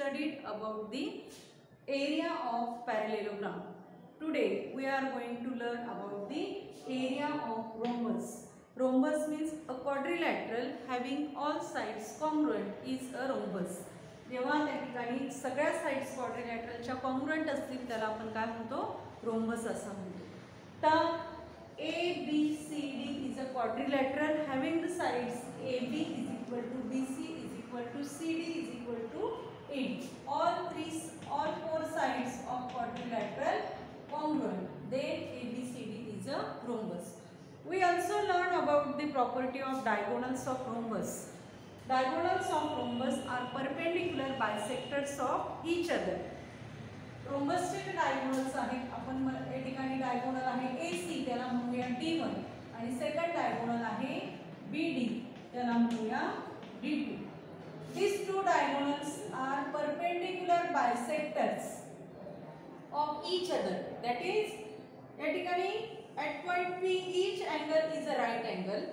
studied about the area of parallelogram. Today we are going to learn about the area of rhombus. Rhombus means a quadrilateral having all sides congruent is a rhombus. जेव्हा त्या ठिकाणी सगळ्या sides क्वाड्रिलॅटरलच्या congruent असतील त्याला आपण काय म्हणतो, rhombus असं म्हणतो. तर ABCD is a quadrilateral having the sides AB is equal to BC is equal to CD is equal to AD. All four sides of quadrilateral congruent. Then ABCD is a rhombus. We also learn about the property of diagonals of rhombus. Diagonals of rhombus are perpendicular bisectors of each other. रोम्बसचे जे diagonals आहेत, आपण या ठिकाणी diagonal आहे AC त्याला म्हणूया D1 आणि second diagonal आहे BD त्याला म्हणूया D2. These two diagonals are perpendicular bisectors of each other. That is, या ठिकाणी at point P each angle is a right angle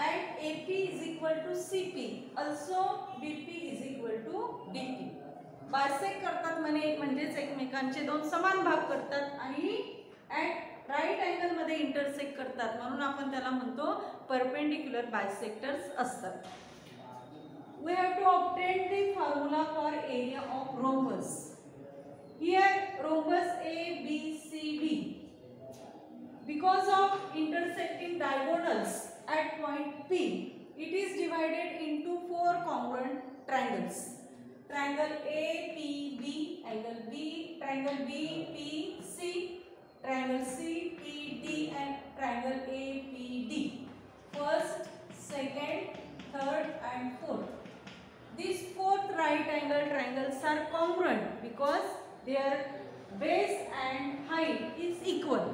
and AP is equal to CP. Also BP is equal to DP. Bisect करतात म्हणजेच एकमेकांचे दोन समान भाग करतात आणि ॲट राईट अँगल मध्ये इंटरसेक्ट करतात, म्हणून आपण त्याला म्हणतो परपेंडिक्युलर बायसेक्टर्स असतात. We have to obtain the formula for area of rhombus. Here rhombus ABCD, because of intersecting diagonals at point P, it is divided into four congruent triangles. Triangle APB, angle B, triangle BPC, triangle CPD and triangle APD. First, second, third and fourth. These fourth right angle triangles are congruent because their base and height is equal.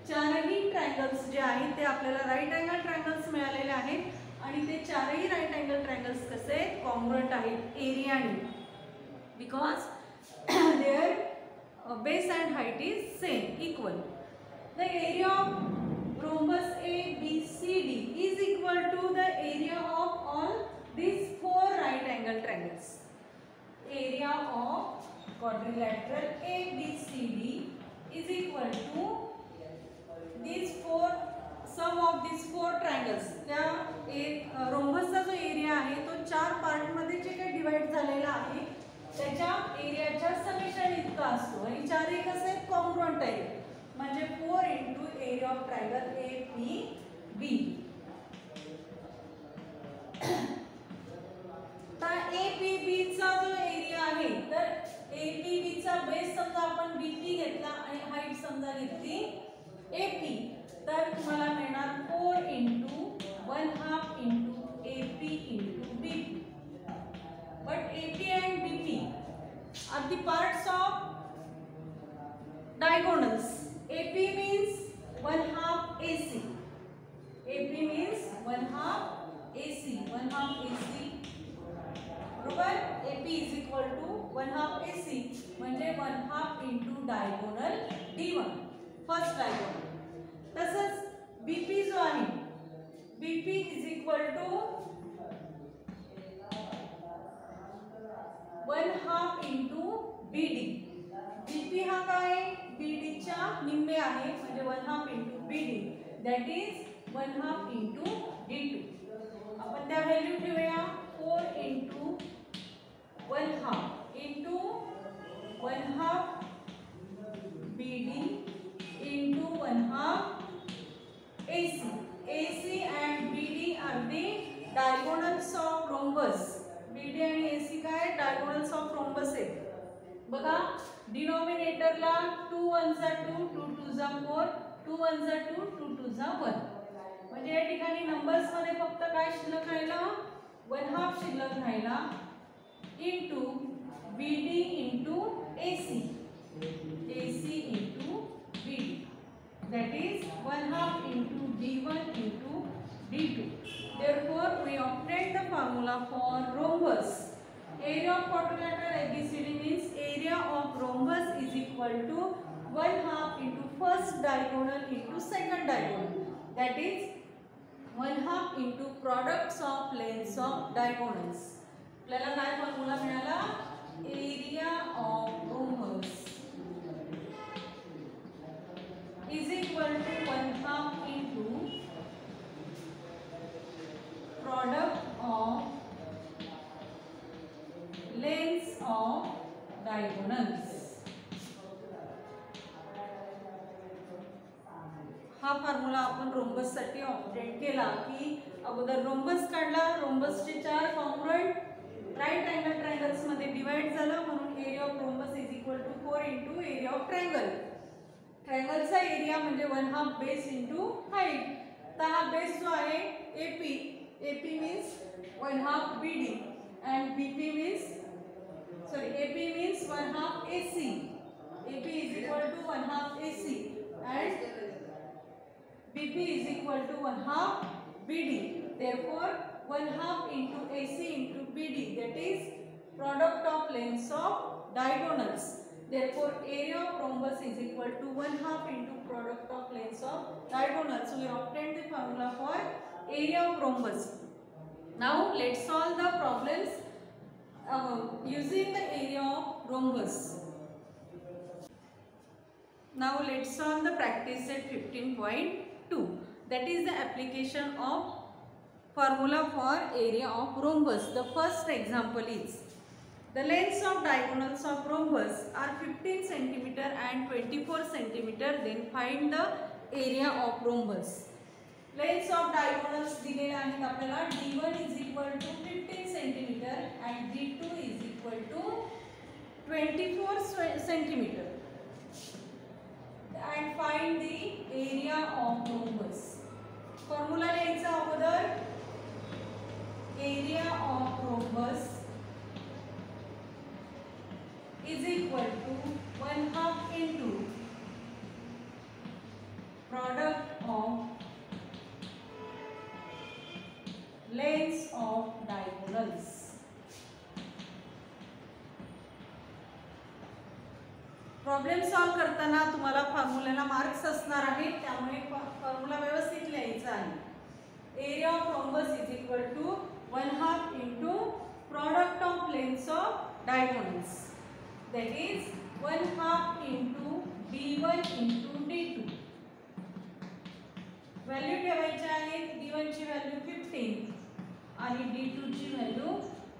चारही triangles जे आहेत ते आपल्याला right angle triangles मिळालेले आहेत आणि ते चारही राईट अँगल ट्रायंगल्स कसे कॉन्ग्रुएंट आहेत एरियाने, because their base and height is same equal. The area of rhombus ABCD is equal to the area of all these four right angle triangles. Area of quadrilateral ABCD is equal to these four, sum of these four triangles. त्या रोम्बसचा जो area आहे तो चार part मध्ये जे काही divide झालेला आहे त्याच्या एरियाच्या समेशन इतका असतो आणि चारही कसे कॉन्ग्रुएंट आहे, म्हणजे 4 into area of triangle APB. तर APB चा जो एरिया आहे, तर APB चा बेस समजा आपण BP घेतला आणि हाईट समजा घेतली AP, तर तुम्हाला मिळणार 4 into 1/2 into AP into BP. But AP and BP are the parts of diagonals. AP means 1/2 AC. AP means 1/2 AC. 1/2 AC. बरोबर. AP is equal to 1/2 AC म्हणजे 1/2 into diagonal D1. First diagonal. तसंच BP जो आहे, BP is equal to 1/2 into BD. BP हा काय BD च्या निम्मे आहे म्हणजे 1/2 into BD, that is 1/2 into D2. आपण त्या व्हॅल्यू ठेवूया 4 into 1/2 into 1/2 BD into 1/2 AC. AC and BD are the diagonals of rhombus. BD आणि AC काय diagonals of rhombus आहेत. बघा, डिनोमिनेटरला 2 1s 2, 2 2s 4, 2 1s 2, 2 2s 1. म्हणजे या ठिकाणी नंबर्स मध्ये फक्त काय शिल्लक राहिला, 1/2 शिल्लक राहिला into BD into AC. AC into BD. That is 1/2 into D1 into D2. Therefore, we obtained the formula for rhombus. Area of quadrilateral ABCD means area of rhombus is equal to 1/2 into first diagonal into second diagonal. That is 1/2 into products of lengths of diagonals. आपल्याला काय formula मिळाला, lengths of diagonals. हा formula आपण rhombus साठी obtain केला की अगोदर rhombus काढला, रोम्बसचे 4 कॉन्ग्रुएंट राईट अँगल ट्रायंगल्स मध्ये डिवाइड झालं म्हणून area of rhombus is equal to 4 into area of triangle. ट्रायंगलचा एरिया म्हणजे 1/2 बेस इंटू हाईट. तर हा बेस जो आहे AP, AP means 1/2 BD and BP means AP means 1/2 AC. AP is equal to 1/2 AC and BP is equal to 1/2 BD. Therefore, 1/2 into AC into BD, that is product of lengths of diagonals. Therefore, area of rhombus is equal to 1/2 into product of lengths of diagonals. So we obtained the formula for area of rhombus. Now let's solve the problems using the area of rhombus. Now let's solve the practice set 15.2. That is the application of formula for area of rhombus. The first example is the lengths of diagonals of rhombus are 15 cm and 24 cm. Then find the area of rhombus. Lengths of diagonals दिलेले आहेत आपल्याला. D1 is equal to 15 cm and D2 is equal to 24 cm. And find the area of rhombus. Formula लिहायचा अगोदर. Area of rhombus is equal to 1/2 into product of lengths of diagonals. Problem solve करताना तुम्हाला फॉर्म्युलाला marks असणार आहेत, त्यामुळे formula व्यवस्थित लिहायचा आहे. Area of rhombus is equal to 1/2 into product of lengths of diagonals, that is 1/2 into D1 into D2. Value ठेवायची आहे. D1 ची व्हॅल्यू 15 आणि D2 ची व्हॅल्यू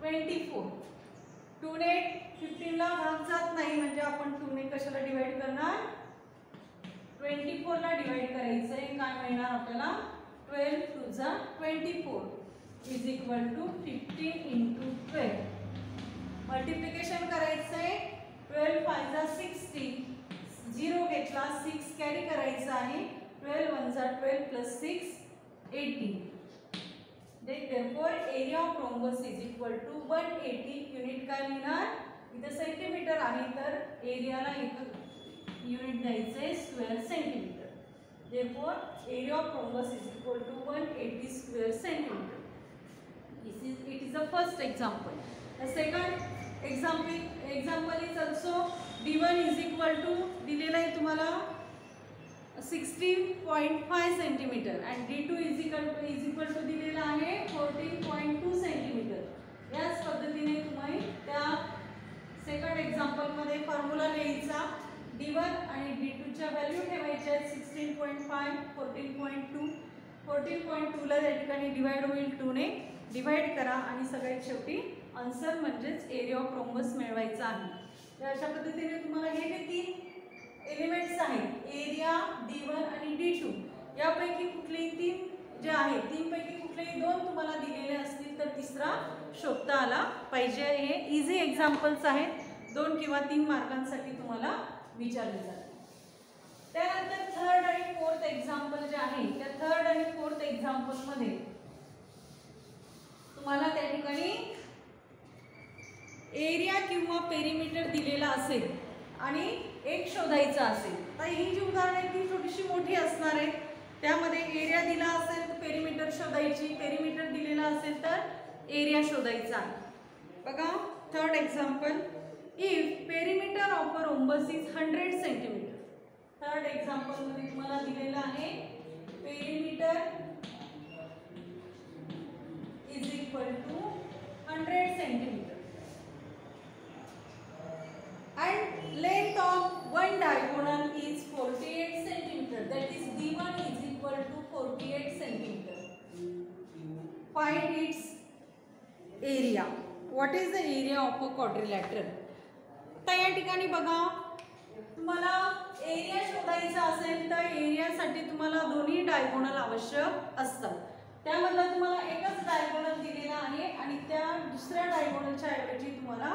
24. 2 ने 15 ला भाग जात नाही म्हणजे आपण 2 ने कशाला डिवाइड करणार, 24 ला डिवाइड करायचं आहे. काय मिळणार आपल्याला, 12 टू जा 24 is equal to 15 into 12. Multiplication करायचं आहे. 12 5 जा 60, 0 घेतला, 6 कॅरी करायचं आहे. 12 1 जा 12 plus 6 18. Therefore, area of rhombus is equal to 180. Unit काय लिहिणार, इथे सेंटीमीटर आहे तर एरियाला इथं युनिट द्यायचं आहे square centimetre. Therefore, area of rhombus is equal to 180 square centimeter. It is the first example. The second example is also D1 is equal to दिलेला आहे तुम्हाला 16.5 centimetre and D2 is equal to दिलेला आहे 14.2 centimetre. याच पद्धतीने तुम्ही त्या second example मध्ये फॉर्म्युला लिहायचा. D1 आणि D2 च्या व्हॅल्यू ठेवायच्या आहेत. 16.5 14.2. 14.2 ला त्या ठिकाणी डिवाइड होईल. 2 ने डिवाइड करा आणि सगळ्यात शेवटी आन्सर म्हणजेच एरिया ऑफ रोम्बस मिळवायचा आहे. तर अशा पद्धतीने तुम्हाला हे जे 3 एलिमेंट्स आहेत, एरिया, D1 आणि D2, यापैकी कुठलेही 3 जे आहेत, 3 पैकी कुठलेही 2 तुम्हाला दिलेले असतील तर तिसरा शोधता आला पाहिजे. हे इझी एक्झाम्पल्स आहेत, 2 किंवा 3 मार्कांसाठी तुम्हाला विचारले जातात. त्यानंतर थर्ड आणि फोर्थ एक्झाम्पल जे आहे, त्या थर्ड आणि फोर्थ एक्झाम्पल मध्ये तुम्हाला त्या ठिकाणी एरिया किंवा पेरिमीटर दिलेला असेल आणि एक शोधायचा असेल. तर ही जी उदाहरणे आहेत ती थोडीशी मोठी असणार आहेत. त्यामध्ये एरिया दिला असेल तर पेरिमीटर शोधायची, पेरिमीटर दिलेला असेल तर एरिया शोधायचा. बघा third example, if perimeter of a rhombus is 100 centimetre. Third example मध्ये तुम्हाला दिलेला आहे perimeter is equal to 100 centimetre and length of one diagonal is 48 centimeter. That is D1 is equal to 48 centimeter. Find its area. What is the area of a quadrilateral. तर या ठिकाणी बघा, तुम्हाला area शोधायचा असेल तर एरियासाठी तुम्हाला दोन्ही डायगोनल आवश्यक असतात. त्यामधला तुम्हाला एकच डायगोनल दिलेला आहे आणि त्या दुसऱ्या डायगोनलच्या ऐवजी तुम्हाला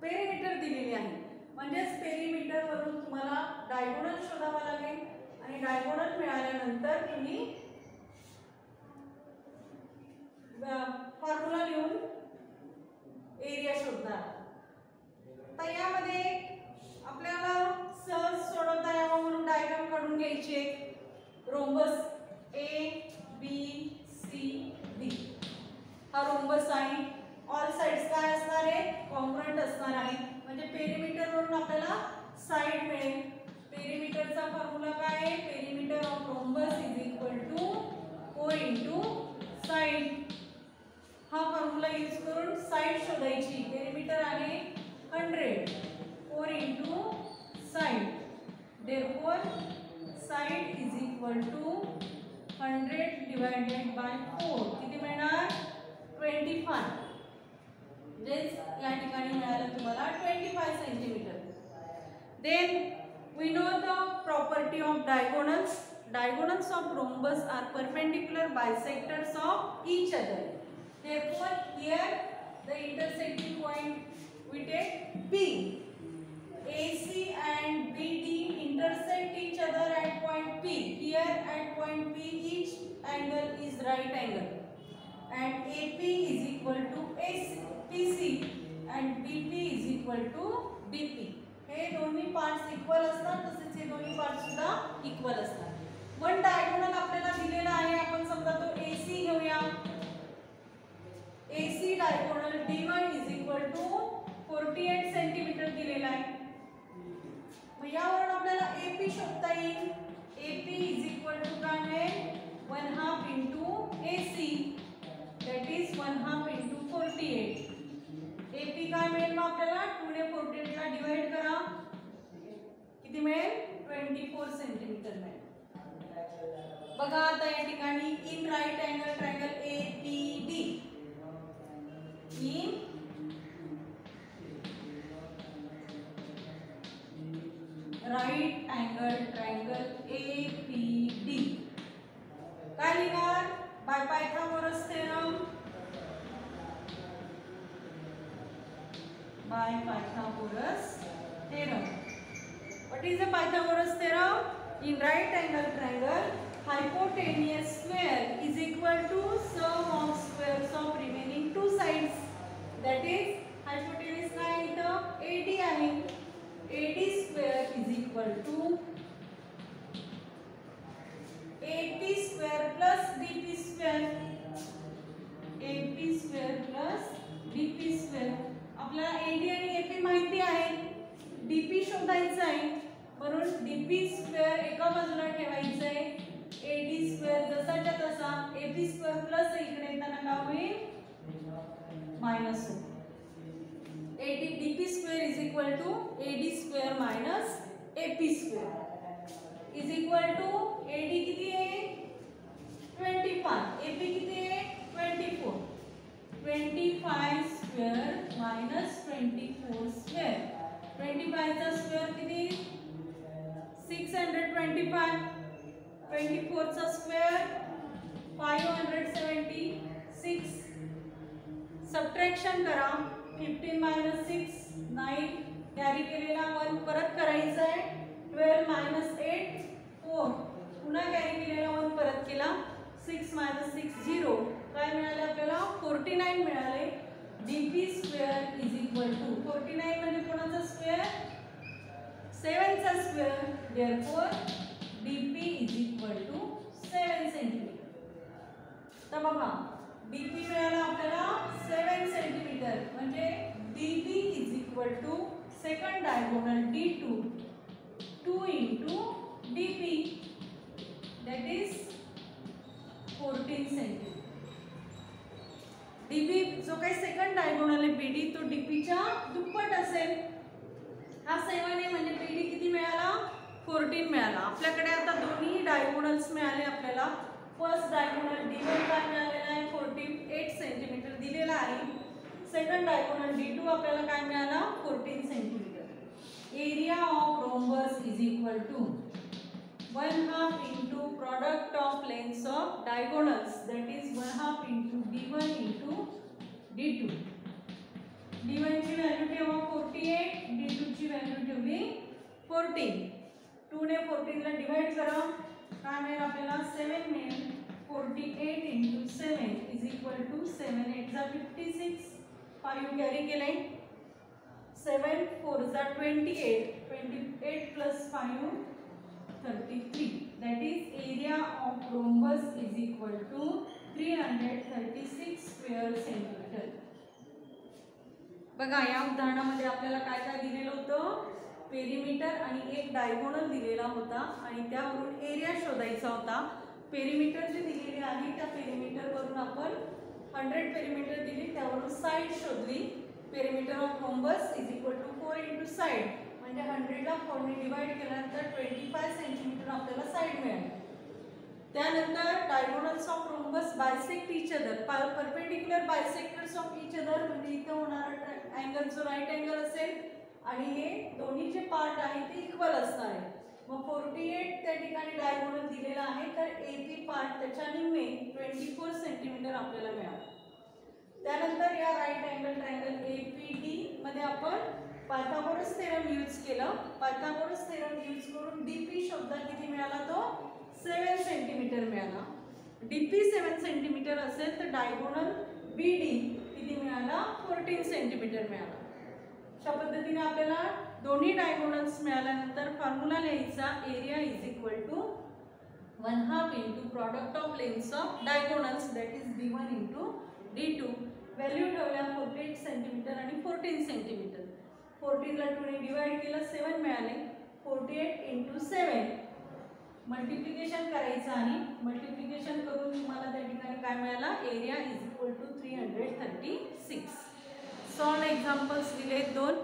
पेरिमीटर दिलेली आहे. म्हणजेच पेरिमीटरवरून तुम्हाला डायगोनल शोधावा लागेल आणि डायगोनल मिळाल्यानंतर तुम्ही फॉर्म्युला लिहून एरिया शोधणार. तर यामध्ये आपल्याला सहज सोडवता यावं म्हणून डायग्राम काढून घ्यायचे. Rhombus A B C D हा रोम्बस आहे. ऑल साइड्स काय असणार आहे, कॉन्ग्रुएंट असणार आहे. म्हणजे पेरिमीटर वरून आपल्याला साइड मिळेल. पेरिमीटरचा फॉर्म्युला काय आहे, perimeter of rhombus is equal to 4 into side. हा फॉर्म्युला यूज करून साइड शोधायची. पेरिमीटर आहे 100, 4 into side. Therefore side is equal to 100 divided by 4. किती मिळणार, 25. म्हणजेच या ठिकाणी मिळालं तुम्हाला 25 centimetre. Then we know the property of diagonals. Diagonals of rhombus are perpendicular bisectors of each other. Therefore here the intersecting point we take P. AC and BD intersect each other at point P. Here at point P each angle is right angle and AP is equal to PC and BP is equal to DP. हे दोन्ही parts equal असतात, तसेच हे दोन्ही parts सुद्धा equal असतात. One diagonal आपल्याला दिलेला आहे. आपण समजा तो AC घेऊया. AC diagonal D1 is equal to 48 centimetre दिलेला आहे. मग यावरून आपल्याला AP शोधता येईल. AP इज इक्वल टू काय मिळेल, 1/2 into AC that is 1/2 into 48. AP काय मिळेल मग आपल्याला, 2 ने 48 ला डिवाइड करा, किती मिळेल, 24 सेंटीमीटर मिळेल. बघा आता या ठिकाणी in right angle triangle APD, in right angle triangle APD काय लिहिणार, bye Pythagoras theorem. By Pythagoras theorem. What is the Pythagoras theorem? In right angle triangle, hypotenuse square is equal to sum of squares of remaining two sides. That is, hypotenuse काय इथं AD आहे. AD square is equal to AP square plus DP square. AP square plus DP square. आपल्याला AD आणि AP माहिती आहे. DP शोधायचं आहे म्हणून DP स्क्वेअर एका बाजूला ठेवायचं आहे. AD स्क्वेअर जसाच्या तसा AP स्क्वेअर प्लस इकडे येताना काय होईल, मायनस होईल. DP square is equal to AD square minus AP square is equal to AD किती आहे 25, AP किती आहे 24. 25 स्क्वेअर मायनस 24 स्क्वेअर. 25 चा स्क्वेअर किती 625. 24 चा स्क्वेअर 576. सबट्रॅक्शन करा. 15 मायनस 6 9. कॅरी केलेला 1 परत करायचा आहे. 12 मायनस 8 4. पुन्हा कॅरी केलेला 1 परत केला. 6 मायनस 6 0. काय मिळाले आपल्याला 49 मिळाले. DP square is equal to 49 म्हणजे कोणाचा स्क्वेअर 7 चा square. Therefore DP is equal to 7 centimetre. तर बघा DP मिळाला आपल्याला 7 सेंटीमीटर म्हणजे DP is equal to second diagonal D2 2 into DP that is 14 centimetre. DP जो काही सेकंड डायगोनल आहे BD तो DPच्या दुप्पट असेल. हा 7 आहे म्हणजे BD किती मिळाला 14 मिळाला. आपल्याकडे आता दोन्ही डायगोनल्स मिळाले आपल्याला. फर्स्ट डायगोनल D1 काय मिळालेला आहे 48 सेंटीमीटर दिलेला आहे. सेकंड डायगोनल D2 आपल्याला काय मिळाला 14 centimetre. Area of rhombus is equal to 1/2 into product of lengths of diagonals, that is 1/2 into D1 into D2. D1 ची व्हॅल्यू ठेवा 48, D2 ची व्हॅल्यू ठेवली 14. 2 ने 14 ला डिवाइड करा, काय मिळेल आपल्याला 7 मिळेल. 48 into 7 is equal to 7 8 जा 56, 5 कॅरी केले, 7 4 जा 28, 28 plus 5 33. That is area of rhombus is equal to 336 square centimeter. बघा या उदाहरणामध्ये आपल्याला काय काय दिलेलं होतं, पेरिमीटर आणि एक डायगोनल दिलेला होता आणि त्यावरून एरिया शोधायचा होता. पेरिमीटर जे दिलेले आहे त्या पेरिमीटर वरून आपण 100 पेरिमीटर दिली, त्यावरून साइड शोधली. Perimeter of rhombus is equal to 4 into side, म्हणजे 100 ला 4 ने डिवाइड केल्यानंतर 25 सेंटीमीटर आपल्याला साइड मिळाली. त्यानंतर diagonals of rhombus bisect each other, perpendicular bisectors of each other, म्हणजे इथं होणारा अँगल जो राईट अँगल असेल आणि हे दोन्ही जे पार्ट आहे ते इक्वल असणार आहे. मग 48 त्या ठिकाणी डायगोनल दिलेला आहे, तर AP पार्ट त्याच्या निम्मे 24 सेंटीमीटर आपल्याला मिळाला. त्यानंतर या राईट अँगल ट्रायंगल APD मध्ये आपण पायथागोरस थेरम यूज केलं. पायथागोरस थेरम यूज करून DP शोधला, किती मिळाला तो 7 सेंटीमीटर मिळाला. DP 7 सेंटीमीटर असेल तर डायगोनल BD किती मिळाला 14 सेंटीमीटर मिळाला. अशा पद्धतीने आपल्याला दोन्ही डायगोनल्स मिळाल्यानंतर फॉर्म्युला लिहायचा, area is equal to 1/2 into product of lengths of diagonals, that is D1 into D2. Value ठेवल्या 48 सेंटीमीटर आणि 14 सेंटीमीटर. 14 ला 2 ने डिवाइड केलं 7 मिळाले. 48 इंटू 7 मल्टिप्लिकेशन करायचं आणि मल्टिप्लिकेशन करून तुम्हाला त्या ठिकाणी काय मिळाला, area is equal to 336. Solve examples दिले 2.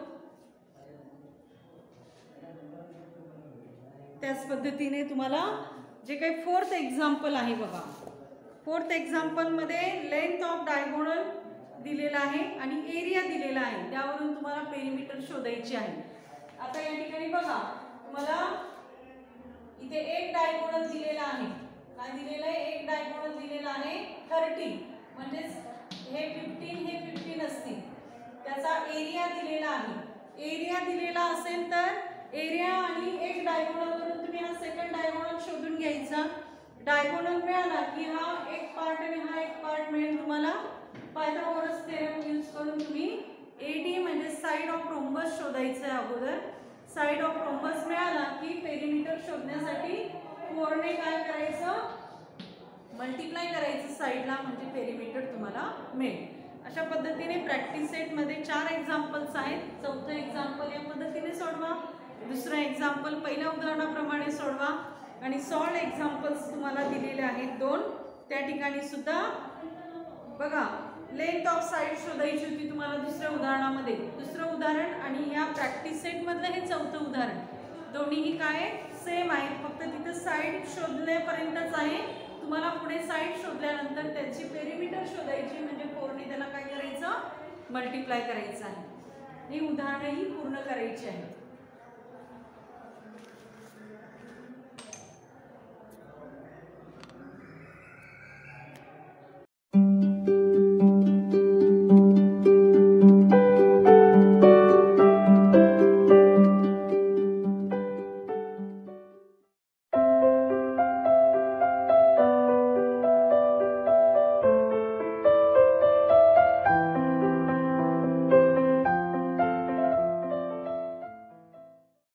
त्याच पद्धतीने तुम्हाला जे काही फोर्थ एक्झाम्पल आहे बघा, फोर्थ एक्झाम्पल मध्ये लेंथ ऑफ डायगोनल दिलेला आहे आणि एरिया दिलेला आहे, त्यावरून तुम्हाला पेरिमीटर शोधायची आहे. आता या ठिकाणी बघा तुम्हाला इथे एक डायगोनल दिलेला आहे, काय दिलेलं आहे, एक डायगोनल दिलेला आहे 30, म्हणजे हे 15 हे 15 असतील. त्याचा एरिया दिलेला आहे. एरिया दिलेला असेल तर एरिया आणि एक डायगोनल वरून तुम्ही हा सेकंड डायगोनल शोधून घ्यायचा. डायगोनल मिळाला की हा एक पार्ट आणि हा एक पार्ट मिळेल तुम्हाला. पायथागोरस थेरम यूज करून तुम्ही AD म्हणजे साइड ऑफ रोम्बस शोधायचं आहे अगोदर. साइड ऑफ रोम्बस मिळाला की पेरिमीटर शोधण्यासाठी 4 ने काय करायचं, मल्टिप्लाय करायचं साइडला, म्हणजे पेरिमीटर तुम्हाला मिळेल. अशा पद्धतीने प्रॅक्टिस सेटमध्ये 4 एक्झाम्पल्स आहेत. चौथं एक्झाम्पल या पद्धतीने सोडवा, दुसरं एक्झाम्पल पहिल्या उदाहरणाप्रमाणे सोडवा आणि सॉल्व एक्झाम्पल्स तुम्हाला दिलेले आहेत 2. त्या ठिकाणी सुद्धा बघा लेंथ ऑफ साइड शोधायची होती तुम्हाला दुसऱ्या उदाहरणामध्ये. दुसरं उदाहरण आणि या प्रॅक्टिस सेटमधलं हे चौथं उदाहरण, दोन्हीही काय सेम आहे, फक्त तिथं साइड शोधण्यापर्यंतच आहे. तुम्हाला पुढे साइड शोधल्यानंतर त्याची पेरिमीटर शोधायची, म्हणजे 4 ने त्याला काय करायचं, मल्टिप्लाय करायचं आहे. ही उदाहरणंही पूर्ण करायची आहेत.